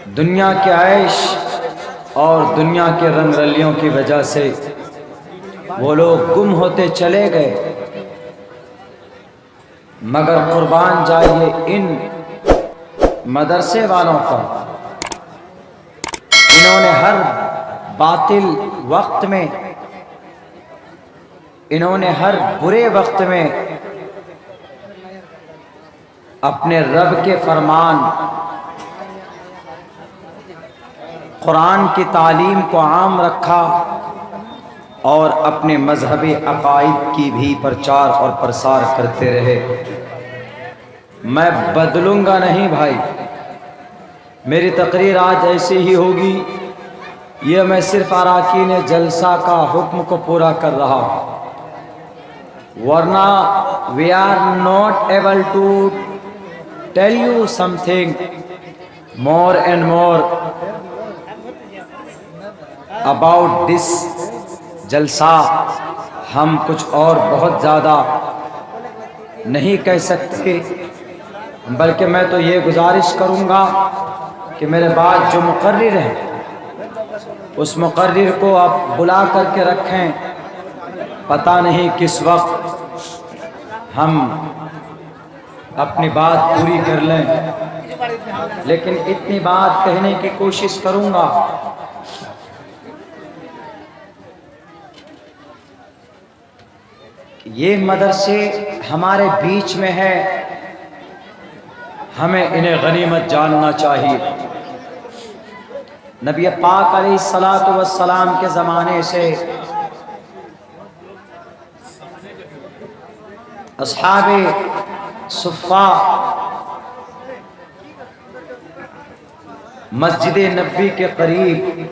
दुनिया के ऐश और दुनिया के रंगरलियों की वजह से वो लोग गुम होते चले गए, मगर कुर्बान जाइए इन मदरसे वालों पर। इन्होंने हर बातिल वक्त में, इन्होंने हर बुरे वक्त में अपने रब के फरमान कुरान की तालीम को आम रखा और अपने मजहबी अकायद की भी प्रचार और प्रसार करते रहे। मैं बदलूंगा नहीं भाई, मेरी तकरीर आज ऐसी ही होगी। ये मैं सिर्फ अराकीन जलसा का हुक्म को पूरा कर रहा हूँ, वरना we are not able to tell you something more and more about this जलसा। हम कुछ और बहुत ज़्यादा नहीं कह सकते, बल्कि मैं तो ये गुजारिश करूँगा कि मेरे बाद जो मुकर्रिर हैं उस मुकर्रिर को आप बुला करके रखें। पता नहीं किस वक्त हम अपनी बात पूरी कर लें, लेकिन इतनी बात कहने की कोशिश करूँगा। ये मदरसे हमारे बीच में है, हमें इन्हें गनीमत जानना चाहिए। नबी पाक अलैहिस्सलातु वस्सलाम के ज़माने से अस्हाबे सुफ़ा मस्जिद नबी के करीब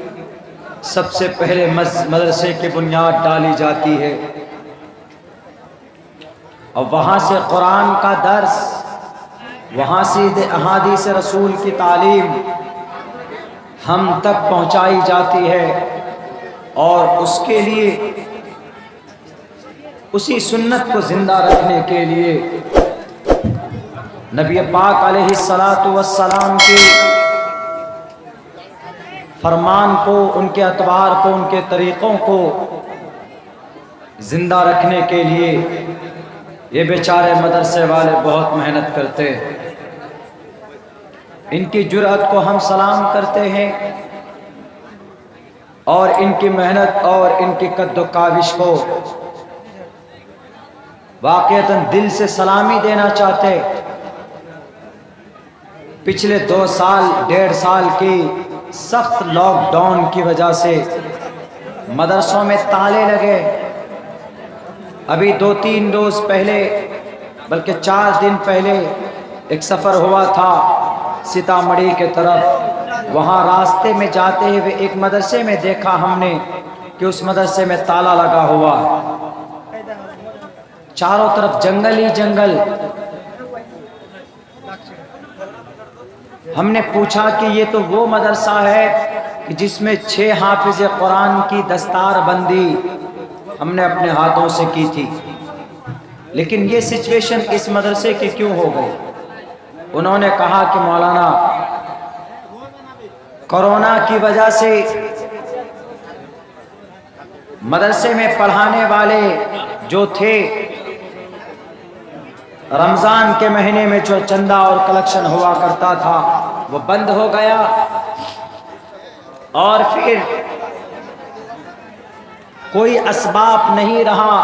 सबसे पहले मदरसे की बुनियाद डाली जाती है और वहाँ से कुरान का दर्स, वहाँ से अहादीस रसूल की तालीम हम तक पहुँचाई जाती है और उसके लिए, उसी सुन्नत को ज़िंदा रखने के लिए नबी पाक अलैहिस्सलातु वस्सलाम के फरमान को, उनके अतवार को, उनके तरीक़ों को ज़िंदा रखने के लिए ये बेचारे मदरसे वाले बहुत मेहनत करते हैं। इनकी जुर्अत को हम सलाम करते हैं और इनकी मेहनत और इनकी कद्दो काविश को वाक़ईतन दिल से सलामी देना चाहते। पिछले 2 साल 1.5 साल की सख्त लॉकडाउन की वजह से मदरसों में ताले लगे। अभी 2-3 रोज़ पहले, बल्कि 4 दिन पहले एक सफ़र हुआ था सीतामढ़ी के तरफ। वहाँ रास्ते में जाते हुए एक मदरसे में देखा हमने कि उस मदरसे में ताला लगा हुआ, चारों तरफ जंगल ही जंगल। हमने पूछा कि ये तो वो मदरसा है कि जिसमें 6 हाफिज़ कुरान की दस्तार बंदी हमने अपने हाथों से की थी, लेकिन ये सिचुएशन इस मदरसे की क्यों हो गई? उन्होंने कहा कि मौलाना, कोरोना की वजह से मदरसे में पढ़ाने वाले जो थे, रमज़ान के महीने में जो चंदा और कलेक्शन हुआ करता था वो बंद हो गया और फिर कोई असबाब नहीं रहा,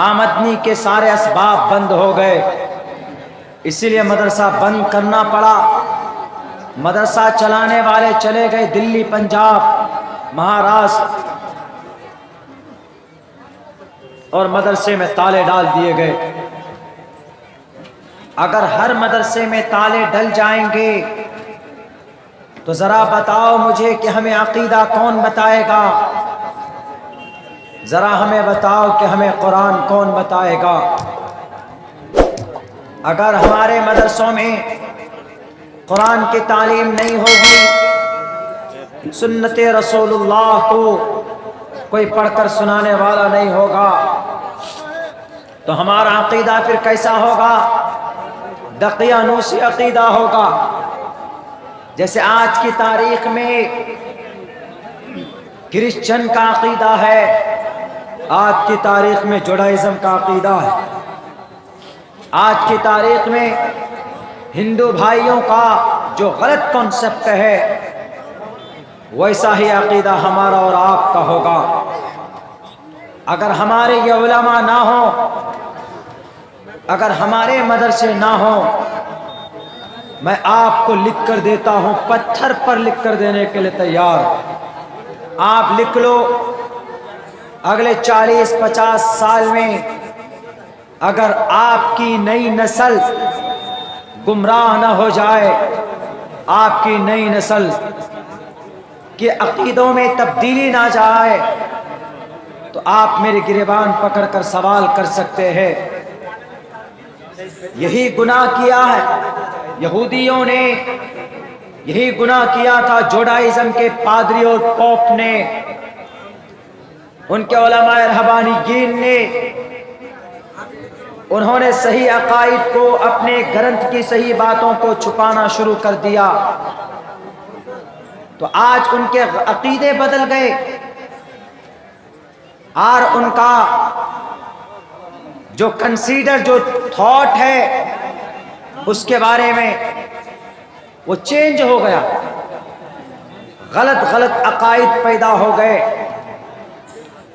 आमदनी के सारे असबाब बंद हो गए, इसीलिए मदरसा बंद करना पड़ा। मदरसा चलाने वाले चले गए दिल्ली, पंजाब, महाराष्ट्र और मदरसे में ताले डाल दिए गए। अगर हर मदरसे में ताले डल जाएंगे तो ज़रा बताओ मुझे कि हमें अकीदा कौन बताएगा? ज़रा हमें बताओ कि हमें कुरान कौन बताएगा? अगर हमारे मदरसों में कुरान की तालीम नहीं होगी, सुन्नत रसूलुल्लाह को कोई पढ़कर सुनाने वाला नहीं होगा, तो हमारा अकीदा फिर कैसा होगा? दकियानूसी अकीदा होगा। जैसे आज की तारीख में क्रिश्चियन का अकीदा है, आज की तारीख में जुडाइज्म का अकीदा है, आज की तारीख में हिंदू भाइयों का जो गलत कॉन्सेप्ट है वैसा ही अकीदा हमारा और आपका होगा। अगर हमारे ये उलमा ना हो, अगर हमारे मदरसे ना हो, मैं आपको लिख कर देता हूं, पत्थर पर लिख कर देने के लिए तैयार। आप लिख लो, अगले 40-50 साल में अगर आपकी नई नस्ल गुमराह न हो जाए, आपकी नई नस्ल के अकीदों में तब्दीली ना जाए, तो आप मेरे गिरेबान पकड़कर सवाल कर सकते हैं। यही गुनाह किया है यहूदियों ने, यही गुनाह किया था जुडाइज्म के पादरी और पोप ने, उनके उलमाए रहबानीयीन ने। उन्होंने सही अकाइद को, अपने ग्रंथ की सही बातों को छुपाना शुरू कर दिया, तो आज उनके अकीदे बदल गए और उनका जो कंसीडर, जो थॉट है उसके बारे में वो चेंज हो गया। गलत गलत अकाइद पैदा हो गए,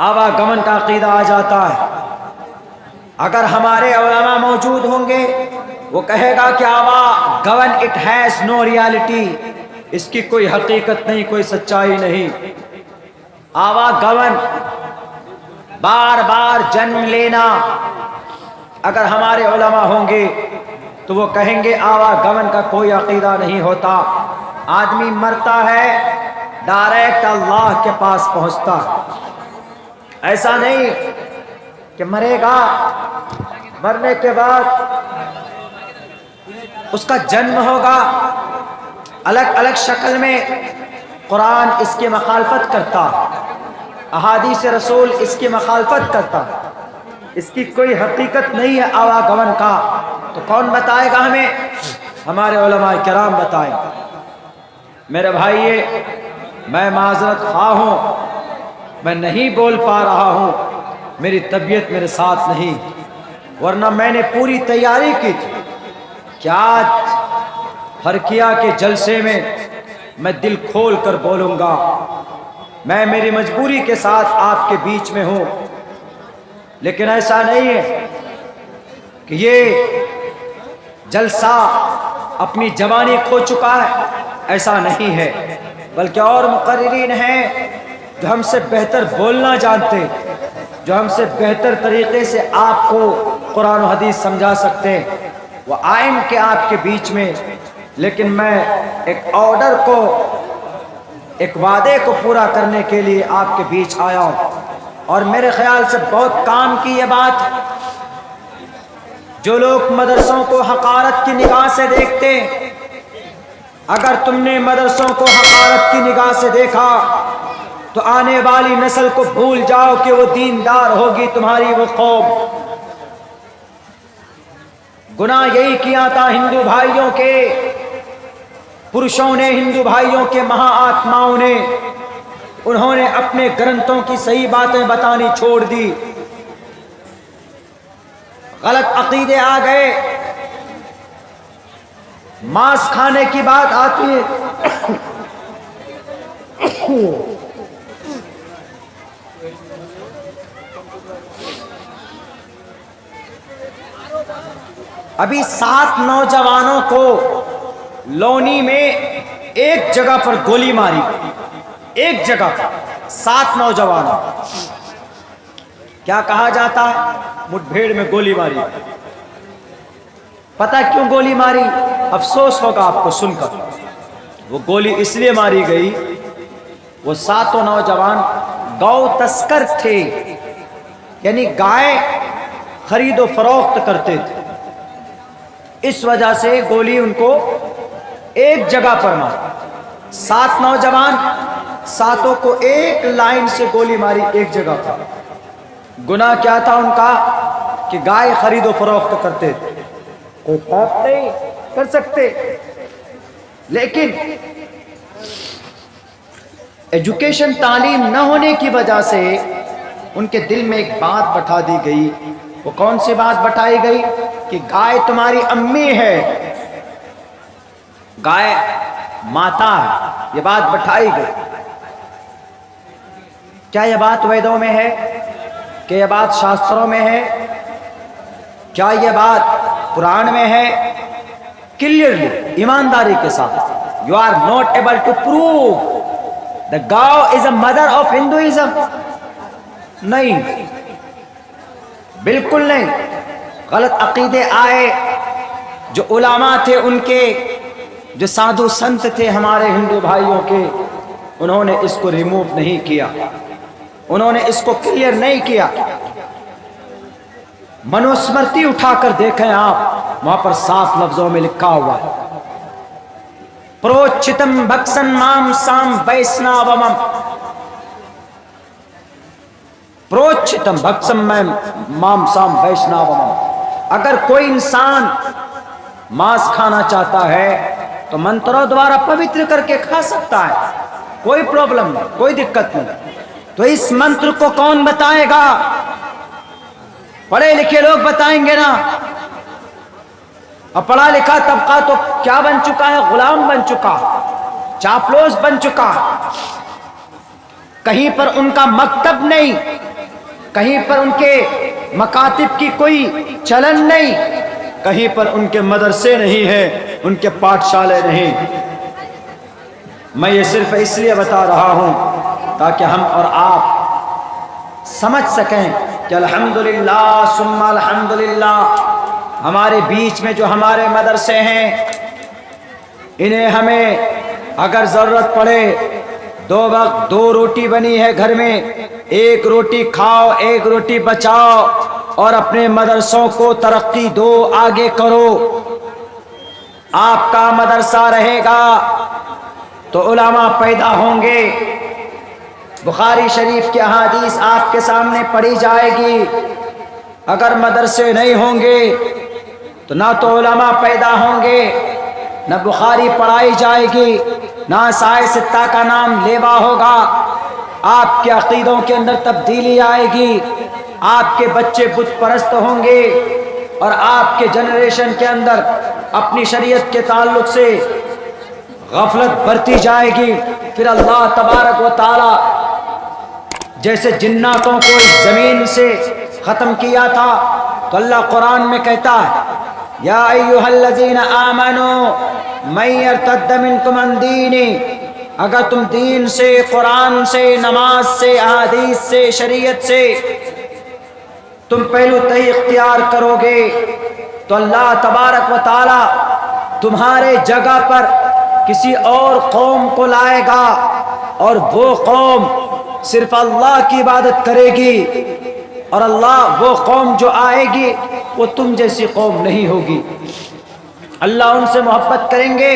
आवागमन का अकीदा आ जाता है। अगर हमारे उलमा मौजूद होंगे, वो कहेगा कि आवागमन इट हैज नो रियलिटी, इसकी कोई हकीकत नहीं, कोई सच्चाई नहीं। आवागमन, बार बार जन्म लेना, अगर हमारे उलमा होंगे तो वो कहेंगे आवागमन का कोई अकीदा नहीं होता। आदमी मरता है, डायरेक्ट अल्लाह के पास पहुंचता। ऐसा नहीं कि मरेगा, मरने के बाद उसका जन्म होगा अलग अलग शक्ल में। कुरान इसकी मखालफत करता, अहादीस रसूल इसकी मखालफत करता, इसकी कोई हकीकत नहीं है आवागमन का। तो कौन बताएगा हमें? हमारे उलमाए किराम बताएंगे। मेरे भाई, मैं माजरत खा हूँ, मैं नहीं बोल पा रहा हूँ, मेरी तबीयत मेरे साथ नहीं, वरना मैंने पूरी तैयारी की थी। क्या फरकिया के जलसे में मैं दिल खोल कर बोलूँगा। मैं मेरी मजबूरी के साथ आपके बीच में हूँ, लेकिन ऐसा नहीं है कि ये जलसा अपनी जवानी खो चुका है, ऐसा नहीं है। बल्कि और मुकर्रिरीन हैं जो हमसे बेहतर बोलना जानते, जो हमसे बेहतर तरीके से आपको कुरान और हदीस समझा सकते हैं, वो आएंगे आपके बीच में। लेकिन मैं एक ऑर्डर को, एक वादे को पूरा करने के लिए आपके बीच आया हूँ। और मेरे ख्याल से बहुत काम की ये बात, जो लोग मदरसों को हकारत की निगाह से देखते, अगर तुमने मदरसों को हकारत की निगाह से देखा तो आने वाली नस्ल को भूल जाओ कि वो दीनदार होगी तुम्हारी वो कौम। गुनाह यही किया था हिंदू भाइयों के, पुरुषों ने, हिंदू भाइयों के महाआत्माओं ने। उन्होंने अपने ग्रंथों की सही बातें बतानी छोड़ दी, गलत अकीदे आ गए। मांस खाने की बात आती है अभी 7 नौजवानों को लोनी में एक जगह पर गोली मारी, एक जगह पर 7 नौजवानों। क्या कहा जाता है? मुठभेड़ में गोली मारी। पता क्यों गोली मारी? अफसोस होगा आपको सुनकर। वो गोली इसलिए मारी गई, वो 7 नौजवान गौ तस्कर थे, यानी गाय खरीदो फरोख्त करते थे। इस वजह से गोली उनको एक जगह पर मारी। 7 नौजवान, 7 को एक लाइन से गोली मारी एक जगह पर। गुनाह क्या था उनका? कि गाय खरीदो फरोख्त करते थे। कोई पाप नहीं कर सकते, लेकिन एजुकेशन तालीम न होने की वजह से उनके दिल में एक बात बैठा दी गई। वो कौन सी बात बैठाई गई? कि गाय तुम्हारी अम्मी है, गाय माता है। ये बात बैठाई गई। क्या यह बात वेदों में है? क्या यह बात शास्त्रों में है? क्या यह बात कुरान में है? क्लियरली, ईमानदारी के साथ, you are not able to prove the gai is a mother of Hinduism. नहीं, बिल्कुल नहीं। गलत अकीदे आए, जो उलामा थे उनके, जो साधु संत थे हमारे हिंदू भाइयों के, उन्होंने इसको रिमूव नहीं किया, उन्होंने इसको क्लियर नहीं किया। मनुस्मृति उठाकर देखें आप, वहां पर साफ लफ्जों में लिखा हुआ है, प्रोचितम भक्सन माम साम वैष्णवमम। प्रोचितम भक्सम माम साम वैष्णवमम। अगर कोई इंसान मांस खाना चाहता है तो मंत्रों द्वारा पवित्र करके खा सकता है, कोई प्रॉब्लम नहीं, कोई दिक्कत नहीं। तो इस मंत्र को कौन बताएगा? पढ़े लिखे लोग बताएंगे ना। अब पढ़ा लिखा तबका तो क्या बन चुका है? गुलाम बन चुका, चापलूस बन चुका। कहीं पर उनका मकतब नहीं, कहीं पर उनके मकातिब की कोई चलन नहीं, कहीं पर उनके मदरसे नहीं है, उनके पाठशाले नहीं। मैं ये सिर्फ इसलिए बता रहा हूं ताकि हम और आप समझ सकें कि अल्हम्दुलिल्लाह सुम्मा अल्हम्दुलिल्लाह, हमारे बीच में जो हमारे मदरसे हैं, इन्हें हमें अगर ज़रूरत पड़े, 2 वक्त 2 रोटी बनी है घर में, 1 रोटी खाओ, 1 रोटी बचाओ और अपने मदरसों को तरक्की दो, आगे करो। आपका मदरसा रहेगा तो उलामा पैदा होंगे। बुखारी शरीफ की अहादीस आपके सामने पढ़ी जाएगी। अगर मदरसे नहीं होंगे तो ना तो उलमा पैदा होंगे, ना बुखारी पढ़ाई जाएगी, ना साए सित्ता का नाम लेवा होगा। आपके अकीदों के अंदर तब्दीली आएगी, आपके बच्चे बुत परस्त होंगे और आपके जनरेशन के अंदर अपनी शरीयत के ताल्लुक से गफलत बढ़ती जाएगी। फिर अल्लाह तबारक व तआला जैसे जिन्नातों को इस जमीन से ख़त्म किया था, तो अल्लाह कुरान में कहता है, या अय्युहल्लज़ीना आमनू मन यर्तद्द मिनकुम अन दीनी, अगर तुम दीन से, कुरान से, नमाज से, अहादीस से, शरीयत से तुम पहलू तही इख्तियार करोगे तो अल्लाह तबारक व तआला तुम्हारे जगह पर किसी और कौम को लाएगा और वो कौम सिर्फ अल्लाह की इबादत करेगी। और अल्लाह, वो कौम जो आएगी वो तुम जैसी कौम नहीं होगी। अल्लाह उनसे मोहब्बत करेंगे,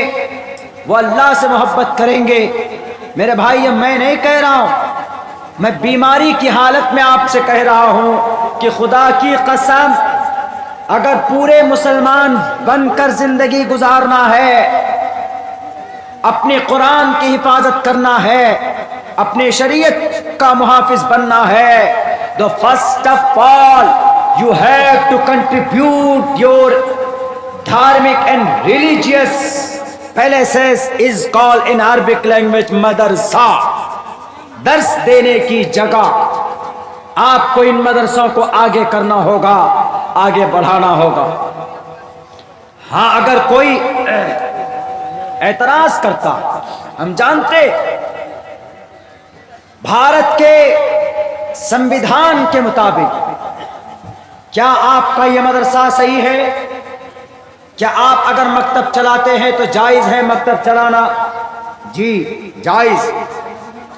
वो अल्लाह से मोहब्बत करेंगे। मेरे भाई, मैं नहीं कह रहा हूँ, मैं बीमारी की हालत में आपसे कह रहा हूँ कि खुदा की कसम, अगर पूरे मुसलमान बनकर जिंदगी गुजारना है, अपने कुरान की हिफाजत करना है, अपने शरीयत का मुहाफिज बनना है, तो first of all you have to contribute your धार्मिक and religious palaces is called in Arabic language मदरसा। दर्स देने की जगह आपको इन मदरसों को आगे करना होगा, आगे बढ़ाना होगा। हाँ, अगर कोई एतराज करता, हम जानते भारत के संविधान के मुताबिक क्या आपका यह मदरसा सही है? क्या आप अगर मकतब चलाते हैं तो जायज है मकतब चलाना? जी जायज।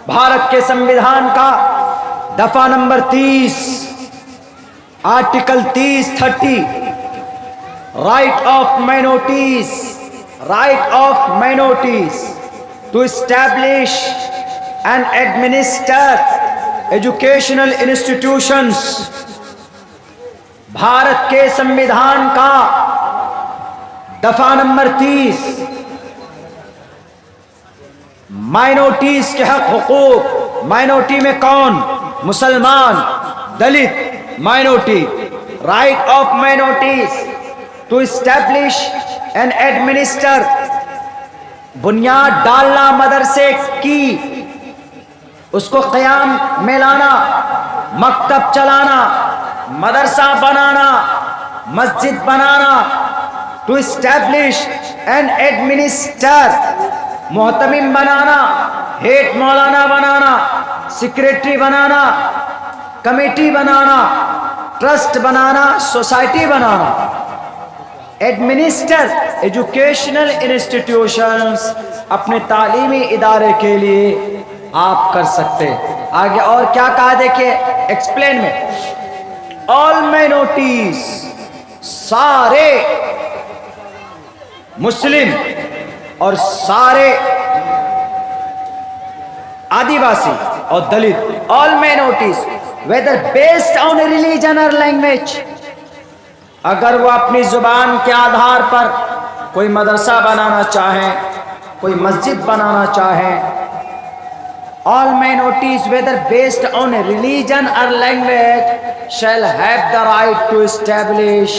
भारत के संविधान का दफा नंबर 30, article 30 right of minorities to establish and administer educational institutions. Bharat के संविधान का दफा नंबर 30 माइनॉरिटीज के हक हुकूक, माइनॉरिटी में कौन? मुसलमान, Dalit, minority, right of minorities to establish and administer, बुनियाद डालना मदरसे की, उसको क़याम में लाना, मकतब चलाना, मदरसा बनाना, मस्जिद बनाना, टू एस्टैब्लिश एंड एडमिनिस्टर, मोहतमिम बनाना, हेड मौलाना बनाना, सेक्रेटरी बनाना, कमेटी बनाना, ट्रस्ट बनाना, सोसाइटी बनाना, एडमिनिस्टर एजुकेशनल इंस्टीट्यूशंस, अपने तालीमी इदारे के लिए आप कर सकते। आगे और क्या कहा देखिए एक्सप्लेन में, ऑल माइनॉरिटीज, सारे मुस्लिम और सारे आदिवासी और Dalit, all minorities whether based on religion और लैंग्वेज, अगर वो अपनी जुबान के आधार पर कोई मदरसा बनाना चाहें, कोई मस्जिद बनाना चाहें, all minorities whether based on religion और language shall have the right to establish,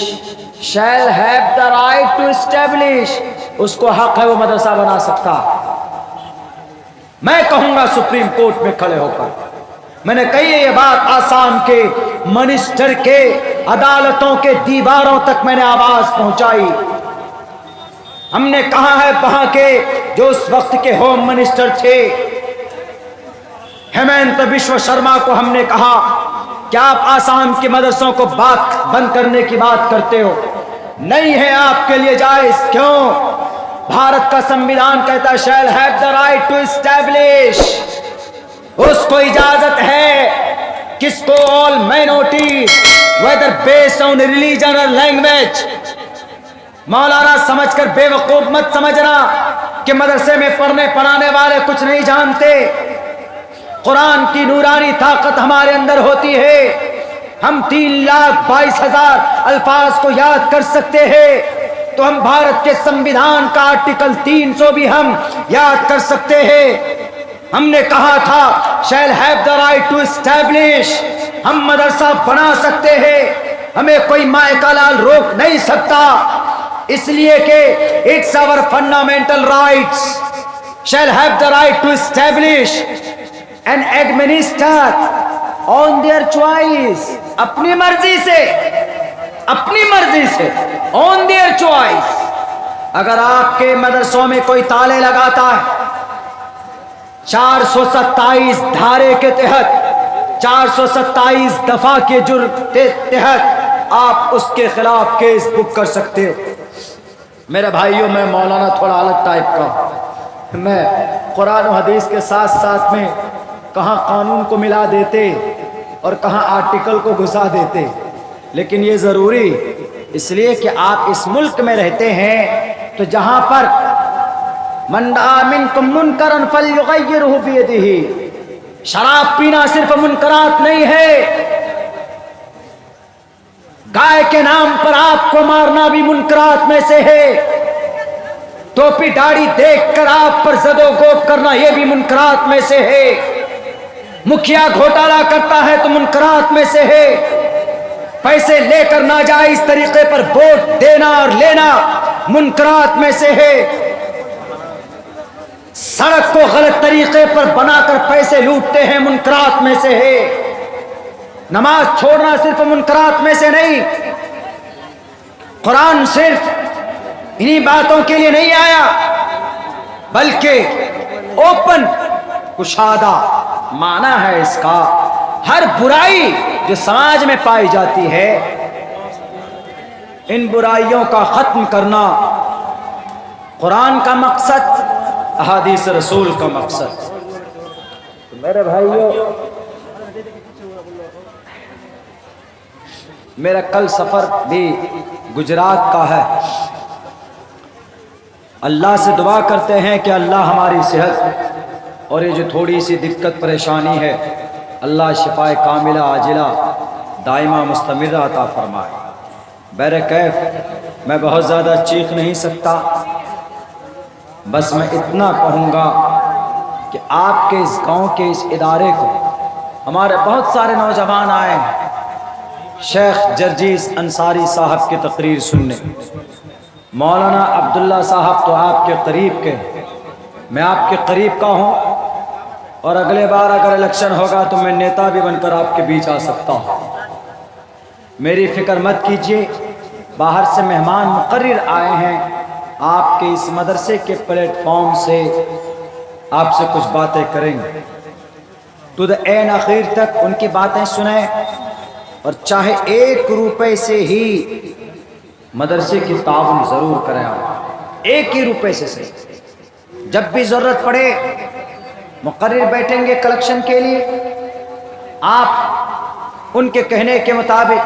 shall have the right to establish, उसको हक है वो मदरसा बना सकता। मैं कहूंगा सुप्रीम कोर्ट में खड़े होकर, मैंने कही ये बात आसाम के मिनिस्टर के अदालतों के दीवारों तक मैंने आवाज पहुंचाई। हमने कहा है वहां के जो उस वक्त के होम मिनिस्टर थे हेमंत बिश्व शर्मा को, हमने कहा क्या आप आसाम के मदरसों को बात बंद करने की बात करते हो? नहीं है आपके लिए जायज। क्यों? भारत का संविधान कहता है shall have the right to establish, उसको इजाजत है। किसको? All minorities whether based on religion और लैंग्वेज। मौलाना समझकर बेवकूफ मत समझना कि मदरसे में पढ़ने पढ़ाने वाले कुछ नहीं जानते। कुरान की नूरानी ताकत हमारे अंदर होती है। हम 3,22,000 अल्फाज को याद कर सकते हैं, तो हम भारत के संविधान का आर्टिकल 300 भी हम याद कर सकते हैं। हमने कहा था shall have the right to establish, हम मदरसा बना सकते हैं, हमें कोई माए का लाल रोक नहीं सकता, इसलिए कि it's our fundamental rights. Shall have the right to establish and administer on their choice, अपनी मर्जी से, अपनी मर्जी से, ऑन देयर चॉइस। अगर आपके मदरसों में कोई ताले लगाता है 427 धारे के तहत, 427 दफा के जुर्म के तहत आप उसके खिलाफ केस बुक कर सकते हो। मेरे भाइयों, मैं मौलाना थोड़ा अलग टाइप का, मैं कुरान और हदीस के साथ साथ में कहाँ कानून को मिला देते और कहाँ आर्टिकल को घुसा देते, लेकिन ये ज़रूरी इसलिए कि आप इस मुल्क में रहते हैं, तो जहाँ पर मन रआ मिनकुम मुनकरन फल्युगय्यिरहु बियदिही, शराब पीना सिर्फ मुनकरात नहीं है, गाय के नाम पर आपको मारना भी मुनकरात में से है, टोपी दाढ़ी देखकर आप पर जदोगोब करना यह भी मुनकरात में से है, मुखिया घोटाला करता है तो मुनकरात में से है, पैसे लेकर नाजायज तरीके पर वोट देना और लेना मुनकरात में से है, सड़क को गलत तरीके पर बनाकर पैसे लूटते हैं मुनकरात में से है, नमाज छोड़ना सिर्फ मुनकरात में से नहीं। कुरान सिर्फ इन्हीं बातों के लिए नहीं आया, बल्कि ओपन कुशादा माना है इसका। हर बुराई जो समाज में पाई जाती है, इन बुराइयों का खत्म करना कुरान का मकसद, अहादीस रसूल का मकसद। मेरे भाइयों, मेरा कल सफर भी गुजरात का है। अल्लाह से दुआ करते हैं कि अल्लाह हमारी सेहत और ये जो थोड़ी सी दिक्कत परेशानी है, अल्लाह शिफाए कामिला आजिला दाइमा मुस्तमिरा अता फरमाए। बैरकैफ मैं बहुत ज़्यादा चीख नहीं सकता, बस मैं इतना कहूँगा कि आपके इस गांव के इस इदारे को हमारे बहुत सारे नौजवान आए हैं शेख जर्जीस अंसारी साहब की तकरीर सुनने। मौलाना अब्दुल्ला साहब तो आपके करीब के, मैं आपके करीब का हूँ और अगले बार अगर इलेक्शन होगा तो मैं नेता भी बनकर आपके बीच आ सकता हूँ। मेरी फिक्र मत कीजिए, बाहर से मेहमान मुकर्रर आए हैं, आपके इस मदरसे के प्लेटफॉर्म से आपसे कुछ बातें करेंगे। तो एन आखिर तक उनकी बातें सुने और चाहे 1 रुपए से ही मदरसे की ताउन जरूर करें। आप 1 ही रुपए से सही, जब भी जरूरत पड़े मुकर्रर बैठेंगे कलेक्शन के लिए, आप उनके कहने के मुताबिक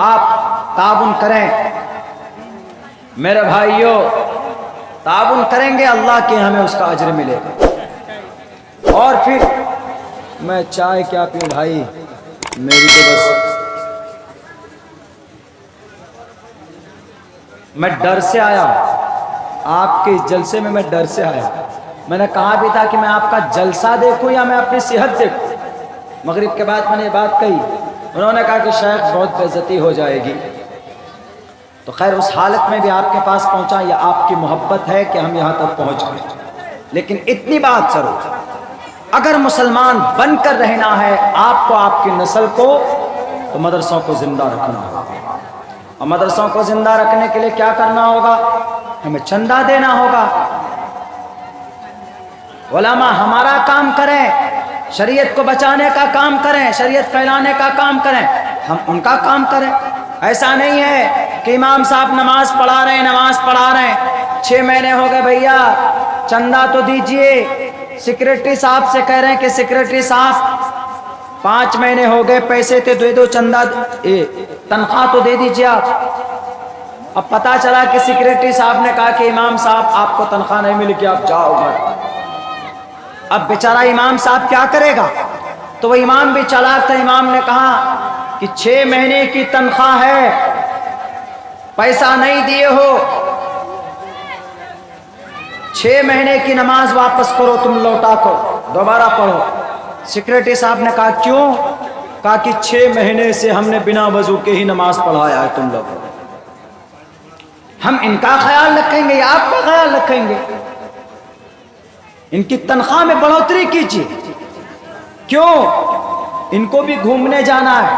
आप ताउन करें। मेरे भाइयों, ताउन करेंगे, अल्लाह के हमें उसका अजर मिलेगा। और फिर मैं चाय क्या पीऊं भाई, मेरी तो बस, मैं डर से आया आपके इस जलसे में, मैं डर से आया। मैंने कहा भी था कि मैं आपका जलसा देखूं या मैं अपनी सेहत देखूं। मगरिब के बाद मैंने बात कही, उन्होंने कहा कि शायद बहुत बेइज्जती हो जाएगी। तो खैर उस हालत में भी आपके पास पहुंचा, या आपकी मोहब्बत है कि हम यहाँ तक पहुंच गए। लेकिन इतनी बात जरूर, अगर मुसलमान बनकर रहना है आपको, आपकी नस्ल को, तो मदरसों को जिंदा रखना होगा। और मदरसों को जिंदा रखने के लिए क्या करना होगा? हमें चंदा देना होगा। उलमा हमारा काम करें, शरीयत को बचाने का काम करें, शरीयत फैलाने का काम करें, हम उनका काम करें। ऐसा नहीं है कि इमाम साहब नमाज पढ़ा रहे हैं, 6 महीने हो गए भैया चंदा तो दीजिए। सेक्रेटरी साहब से कह रहे हैं कि सेक्रेटरी साहब 5 महीने हो गए, पैसे थे, दे दो चंदा, तनख्वाह तो दे दीजिए आप। अब पता चला कि सेक्रेटरी साहब ने कहा कि इमाम साहब आपको तनख्वाह नहीं मिली कि आप जाओ घर। अब बेचारा इमाम साहब क्या करेगा? तो वह इमाम भी चालाक था। इमाम ने कहा कि 6 महीने की तनख्वाह है, पैसा नहीं दिए हो, 6 महीने की नमाज वापस करो, तुम लौटा करो, दोबारा पढ़ो। सेक्रेटरी साहब ने कहा क्यों? कहा कि 6 महीने से हमने बिना वजू के ही नमाज पढ़ाया है तुम लोग। हम इनका ख्याल रखेंगे या आपका ख्याल रखेंगे? इनकी तनख्वाह में बढ़ोतरी कीजिए। क्यों? इनको भी घूमने जाना है,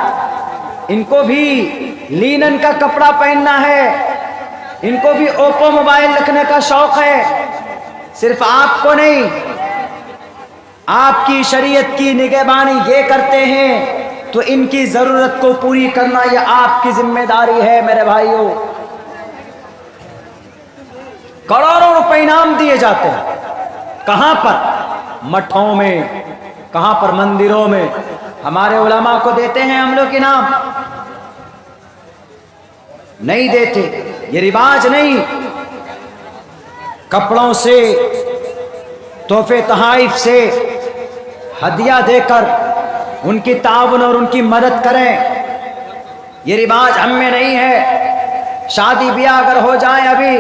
इनको भी लीनन का कपड़ा पहनना है, इनको भी ओप्पो मोबाइल रखने का शौक है, सिर्फ आपको नहीं। आपकी शरीयत की निगहबानी ये करते हैं तो इनकी जरूरत को पूरी करना यह आपकी जिम्मेदारी है। मेरे भाइयों, करोड़ों रुपए इनाम दिए जाते हैं। कहां पर? मठों में, कहां पर? मंदिरों में। हमारे उलमा को देते हैं हम लोग इनाम? नहीं देते, ये रिवाज नहीं। कपड़ों से, तोहफे तहाइफ से, हदिया देकर उनकी ताउन और उनकी मदद करें, ये रिवाज हम में नहीं है। शादी ब्याह अगर हो जाए अभी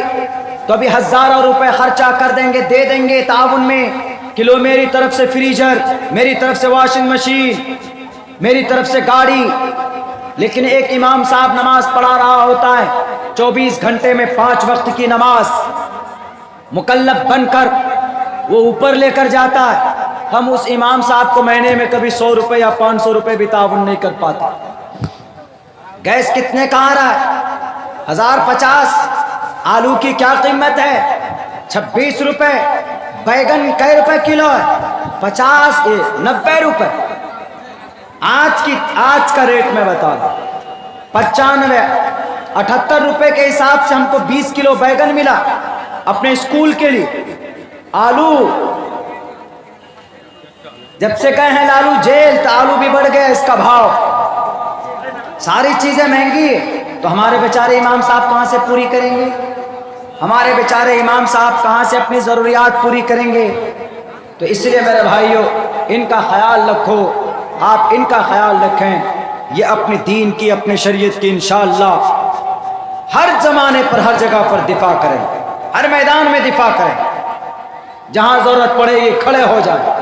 तो अभी हजारों रुपए खर्चा कर देंगे, दे देंगे ताउन में। किलो मेरी तरफ से फ्रीजर, मेरी तरफ से वॉशिंग मशीन, मेरी तरफ से गाड़ी। लेकिन एक इमाम साहब नमाज पढ़ा रहा होता है, 24 घंटे में 5 वक्त की नमाज मुकल्लफ बनकर वो ऊपर लेकर जाता है। हम उस इमाम साहब को महीने में कभी 100 रुपए या 500 रुपए भी ताउन नहीं कर पाते। गैस कितने का आ रहा है? 1050। आलू की क्या कीमत है? 26 रुपए। बैगन कै रुपए किलो है? 50, 90 रुपए। आज का रेट में बता दो, 95, 78 रुपए के हिसाब से हमको 20 किलो बैगन मिला अपने स्कूल के लिए। आलू जब से कहे हैं लालू जेल, तो आलू भी बढ़ गया इसका भाव। सारी चीजें महंगी है, तो हमारे बेचारे इमाम साहब कहां से पूरी करेंगे? हमारे बेचारे इमाम साहब कहां से अपनी जरूरियात पूरी करेंगे? तो इसलिए मेरे भाइयों, इनका ख्याल रखो, आप इनका ख्याल रखें। ये अपने दीन की, अपने शरीयत की इंशाअल्लाह हर जमाने पर, हर जगह पर दिफा करें, हर मैदान में दिफा करें। जहां जरूरत पड़े ये खड़े हो जाए।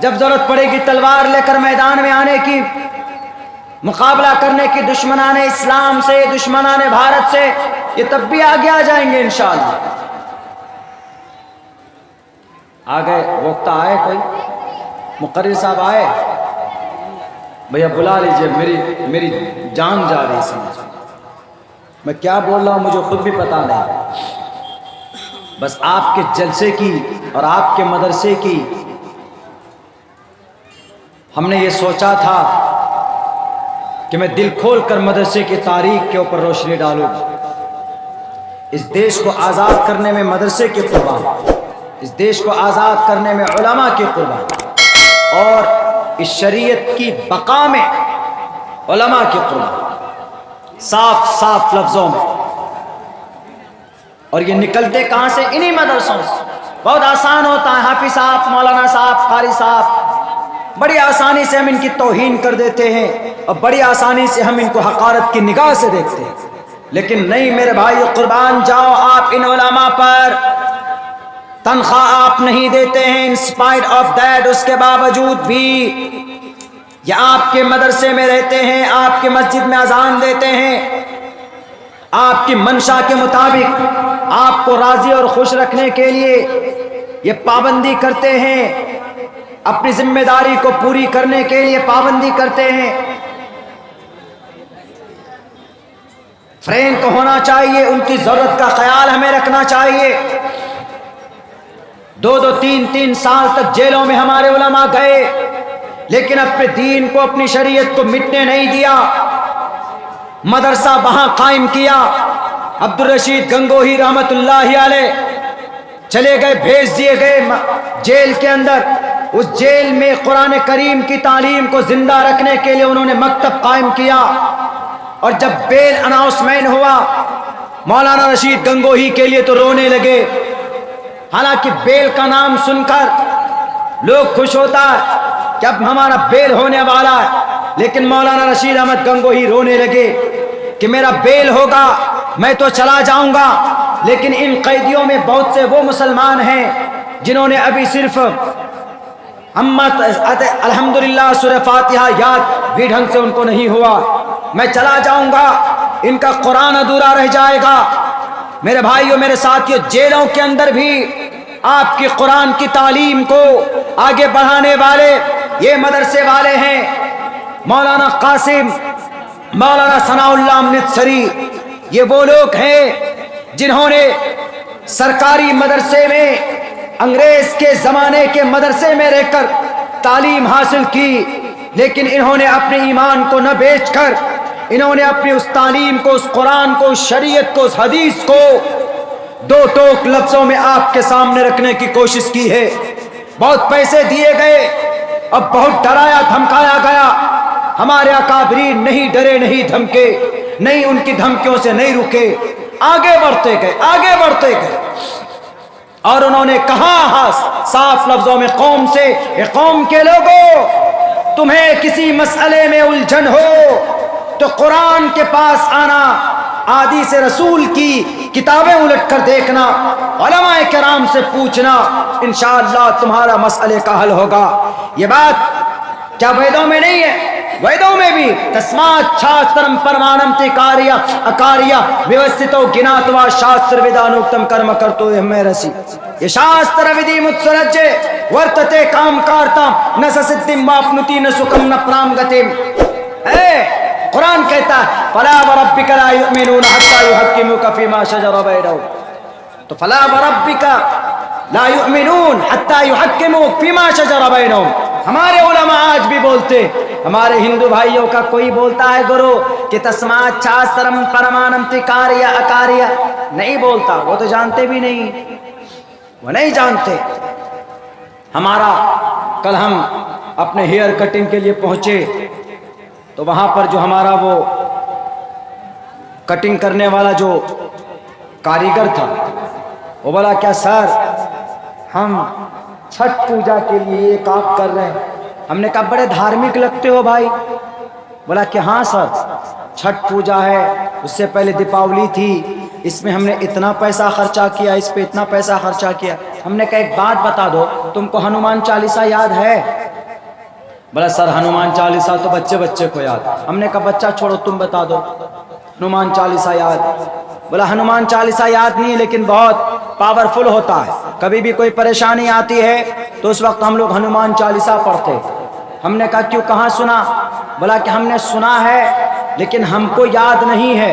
जब जरूरत पड़ेगी तलवार लेकर मैदान में आने की, मुकाबला करने की दुश्मनाने इस्लाम से, दुश्मनाने भारत से, ये तब भी आगे आ जाएंगे इंशाअल्लाह। आ गए वक्ता, आए कोई मुकर्रिर साहब आए? भैया बुला लीजिए, मेरी जान जा रही समझ। मैं क्या बोल रहा हूं मुझे खुद भी पता नहीं, बस आपके जलसे की और आपके मदरसे की हमने ये सोचा था कि मैं दिल खोल कर मदरसे की तारीख के ऊपर रोशनी डालूं। इस देश को आज़ाद करने में मदरसे के कुर्बान, इस देश को आज़ाद करने में उलमा के कुर्बान, और इस शरीयत की बका में उलमा के कुर्बान, साफ साफ लफ्जों में। और ये निकलते कहाँ से? इन्हीं मदरसों से। बहुत आसान होता है, हाफिज साहब, मौलाना साहब, कारी साहब, बड़ी आसानी से हम इनकी तौहीन कर देते हैं और बड़ी आसानी से हम इनको हकारत की निगाह से देखते हैं। लेकिन नहीं मेरे भाई, कुर्बान जाओ आप इन उलमा पर। तनख्वाह आप नहीं देते हैं, इन स्पाइट ऑफ दैट, उसके बावजूद भी ये आपके मदरसे में रहते हैं, आपके मस्जिद में अजान देते हैं, आपकी मंशा के मुताबिक आपको राजी और खुश रखने के लिए ये पाबंदी करते हैं, अपनी जिम्मेदारी को पूरी करने के लिए पाबंदी करते हैं। फ्रेंक होना चाहिए, उनकी जरूरत का ख्याल हमें रखना चाहिए। 2-2, 3-3 साल तक जेलों में हमारे उलमा गए, लेकिन अपने दीन को, अपनी शरीयत को मिटने नहीं दिया। मदरसा वहां कायम किया। अब्दुल रशीद गंगोही रहमतुल्लाहि अलैह चले गए, भेज दिए गए जेल के अंदर। उस जेल में कुरान करीम की तालीम को जिंदा रखने के लिए उन्होंने मकतब कायम किया। और जब बेल अनाउंसमेंट हुआ मौलाना रशीद गंगोही के लिए तो रोने लगे। हालांकि बेल का नाम सुनकर लोग खुश होता है कि अब हमारा बेल होने वाला है, लेकिन मौलाना रशीद अहमद गंगोही रोने लगे कि मेरा बेल होगा, मैं तो चला जाऊंगा, लेकिन इन कैदियों में बहुत से वो मुसलमान हैं जिन्होंने अभी सिर्फ अल्हम्दुलिल्लाह सूरह फातिहा याद भी ढंग से उनको नहीं हुआ। मैं चला जाऊंगा, इनका कुरान अधूरा रह जाएगा। मेरे भाइयों, मेरे साथियों, जेलों के अंदर भी आपकी कुरान की तालीम को आगे बढ़ाने वाले ये मदरसे वाले हैं। मौलाना कासिम, मौलाना सनाउल्लाह अमृतसरी, ये वो लोग हैं जिन्होंने सरकारी मदरसे में, अंग्रेज के जमाने के मदरसे में रहकर तालीम हासिल की, लेकिन इन्होंने अपने ईमान को न बेचकर इन्होंने अपनी उस तालीम को, उस कुरान को, उस शरीयत को, उस हदीस को दो टोक लफ्जों में आपके सामने रखने की कोशिश की है। बहुत पैसे दिए गए, अब बहुत डराया धमकाया गया। हमारे अकाबरीन नहीं डरे, नहीं धमके, नहीं उनकी धमकियों से नहीं रुके, आगे बढ़ते गए, आगे बढ़ते गए। और उन्होंने कहा साफ लफ्जों में कौम से, ये कौम के लोगों, तुम्हें किसी मसले में उलझन हो तो कुरान के पास आना, आदि से रसूल की किताबें उलट कर देखना, उलमाए किराम से पूछना, इंशाअल्लाह तुम्हारा मसले का हल होगा। ये बात क्या वेदों में नहीं है? वेदों में भी तस्मात् शास्त्रम परमाणम तिकारिया अकारिया व्यवस्थितो ज्ञात्वा शास्त्र विधानोक्तम कर्म करतो हमें रसी। ये शास्त्र विधि मुत्सरज्जे वर्तते काम कार्तम न सिद्धिम वाप्नुति न सुखम न प्राम गतिम। कुरान कहता है फला वरब्बिका ला युमिनून हत्ता युहक्किमुका फीमा शजरा बैनहुम। तो फला वरब्बिका ला युमिनून हत्ता युहक्किमुका फीमा शजरा बैनहुम। हमारे उलमा आज भी बोलते, हमारे हिंदू भाइयों का कोई बोलता है गुरु कि तस्मात् शास्त्रम परमाणम तिकारिया अकारिया, नहीं बोलता, वो तो जानते भी नहीं, वो नहीं जानते। हमारा कल हम अपने हेयर कटिंग के लिए पहुंचे तो वहां पर जो हमारा वो कटिंग करने वाला जो कारीगर था वो बोला क्या सर हम छठ पूजा के लिए ये काम कर रहे हैं। हमने कहा बड़े धार्मिक लगते हो भाई। बोला कि हाँ सर, छठ पूजा है, उससे पहले दीपावली थी, इसमें हमने इतना पैसा खर्चा किया, इस पे इतना पैसा खर्चा किया। हमने कहा एक बात बता दो, तुमको हनुमान चालीसा याद है? बोला सर हनुमान चालीसा तो बच्चे बच्चे को याद। हमने कहा बच्चा छोड़ो तुम बता दो हनुमान चालीसा याद। बोला हनुमान चालीसा याद नहीं लेकिन बहुत पावरफुल होता है, कभी भी कोई परेशानी आती है तो उस वक्त हम लोग हनुमान चालीसा पढ़ते। हमने कहा क्यों, कहाँ सुना? बोला कि हमने सुना है लेकिन हमको याद नहीं है,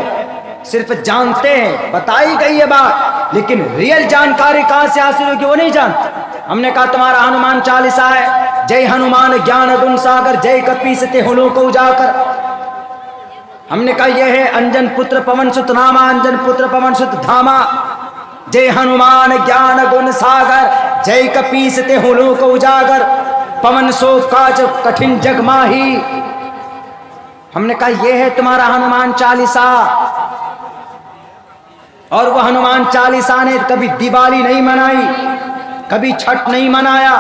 सिर्फ जानते हैं, बताई गई है बात, लेकिन रियल जानकारी कहाँ से हासिल होगी वो नहीं जानते। हमने कहा तुम्हारा हनुमान चालीसा है, जय हनुमान ज्ञान गुण सागर, जय कपीसते हुलों को उजागर। हमने कहा यह है अंजन पुत्र पवन सुत नामा, अंजन पुत्र पवन सुत धामा, जय हनुमान ज्ञान गुण सागर, जय कपीसते हुलों को उजागर, पवन सो काज कठिन जग माही। हमने कहा यह है तुम्हारा हनुमान चालीसा। और वह हनुमान चालीसा ने कभी दिवाली नहीं मनाई, कभी छठ नहीं मनाया।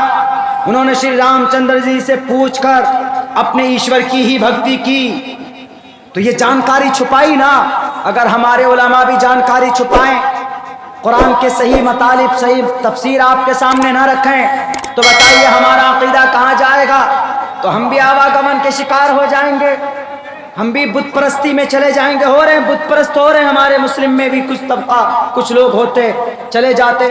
उन्होंने श्री रामचंद्र जी से पूछकर अपने ईश्वर की ही भक्ति की। तो ये जानकारी छुपाई ना। अगर हमारे उलमा भी जानकारी छुपाएं, कुरान के सही मतलब सही तफसीर आपके सामने ना रखें, तो बताइए हमारा अकीदा कहाँ जाएगा? तो हम भी आवागमन के शिकार हो जाएंगे, हम भी बुत परस्ती में चले जाएंगे। हो रहे हैं बुत परस्त, हो रहे हैं हमारे मुस्लिम में भी कुछ तबका, कुछ लोग होते चले जाते।